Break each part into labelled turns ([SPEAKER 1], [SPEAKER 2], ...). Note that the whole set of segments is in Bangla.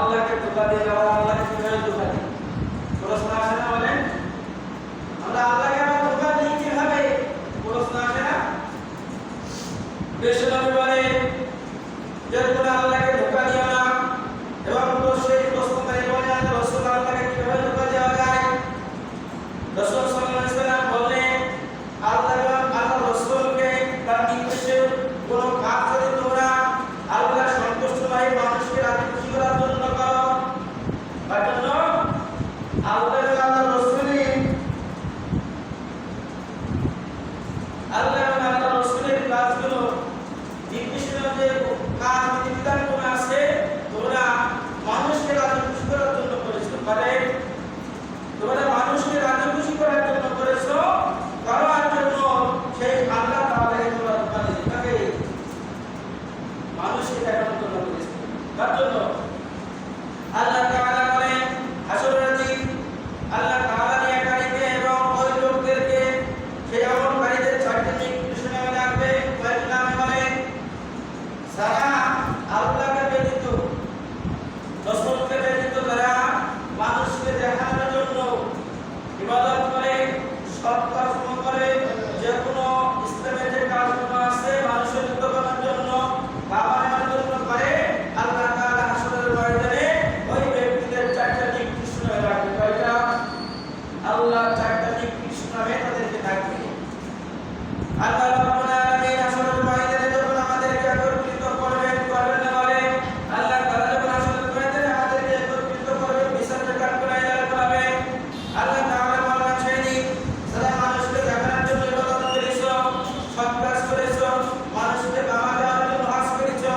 [SPEAKER 1] আল্লাহকে ধোঁকা দিয়ে যাওয়া, আল্লাহকে কিভাবে ধোঁকা দিই? প্রশ্ন আসে না? বলেন, আমরা আল্লাহকে আবার ধোঁকা দিই কিভাবে? প্রশ্ন আসে না? বিশ্বনবী বলে যে তোমরা আল্লাহকে ধোঁকা দিও না, এবং সেই প্রশ্নকারী বলে রাসূল আল্লাহকে কিভাবে ধোঁকা দেওয়া যায়? রাসূল সাল্লাল্লাহু আলাইহি ওয়াসাল্লাম বললেন, আল্লাহ রাসূলকে তার নির্দেশে কোন কাজ যদি তোমরা আল্লাহ সন্তুষ্ট হয় মানুষকে রাজি খুশি করার জন্য করো, তার জন্য আল্লাহ রাসূলের কাজগুলো নির্দেশনা যে কাজ বিধান কোন আছে তোমরা মানুষকে রাজি খুশি করার জন্য করেছো, মানে তোমরা মানুষকে রাজি খুশি করার জন্য করেছো, করার জন্য সেই আল্লাহ তাআলাকে তোমরা ধোঁকা দিয়েছো, তাকে মানুষকে দেখানোর জন্য করেছো। তার জন্য আল্লাহ তাআলা বলেন হাসরের দিন আল্লাহ তাআলা নিয়াকারীকে এবং ওই লোকদেরকে সেই আমলকারীদের চারটি নির্দেশনা রাখবে। কয়েকটি নামে বলেন, যারা আল্লাহকে ব্যতীত রাসূলকে ব্যতীত যারা মানুষকে দেখানোর জন্য ইবাদত করে, সৎ কর্ম করে, যে কোনো ইসলামের যে কাজগুলো আছে মানুষের উদ্যোগের জন্য বাবার জন্য করে, আল্লাহ তাআলা হাসরের ময়দানে ওই ব্যক্তিদের চারটি নির্দেশনা রাখবে। কয়টা? আল্লাহ চারটি নির্দেশনা তাদেরকে থাকবে। আল্লাহ রাব্বুল আলামিন হাসরের ময়দানে যখন আমাদেরকে একত্রিত করবেন না বলে, আল্লাহ তাআলা যখন হাসরের ময়দানে আমাদেরকে একত্রিত করবেন, বিচারের কাজ করাই করাবে। আল্লাহ তাআলা বলেন সেদিন যারা মানুষকে দেখানোর জন্য ইবাদত করেছো, সৎ কাজ করেছো, মানুষকে বাবা দেওয়ার জন্য হজ করেছো,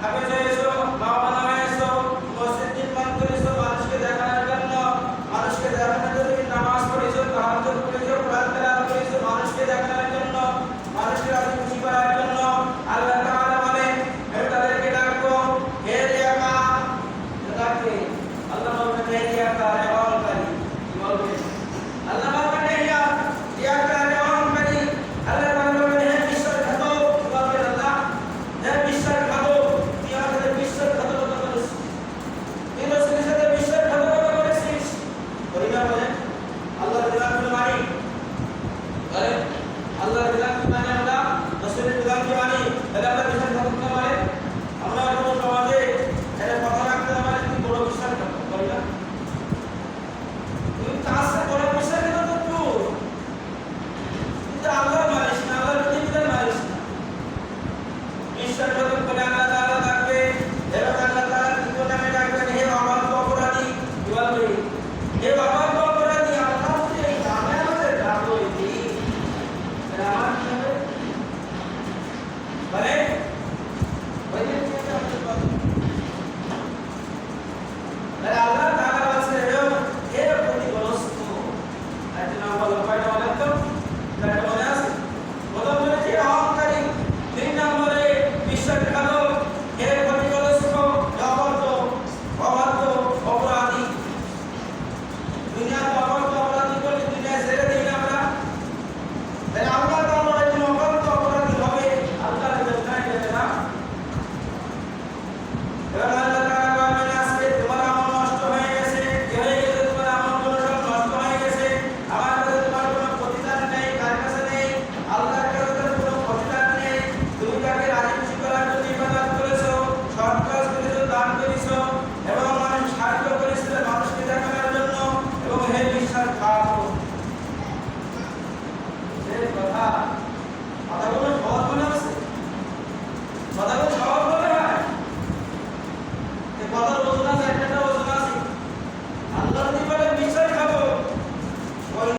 [SPEAKER 1] হাফেজ হয়েছো, মাওলানা হয়েছো, মসজিদ নির্মাণ করেছো মানুষকে দেখানোর জন্য, মানুষকে দেখানোর জন্য নামাজ পড়েছো, তাহাজ্জুদ করেছো, কোরআন তেলাওয়াত করেছো মানুষকে দেখানোর জন্য, মানুষকে রাজি খুশি করার জন্য। আল্লাহ তাআলা বলেন আমি তাদেরকে ডাকবো, হে রিয়াকার, ডাকে আল্লাহ বলবেন হে রিয়াকার, আমলকারী, কি বলবেন? আল্লাহ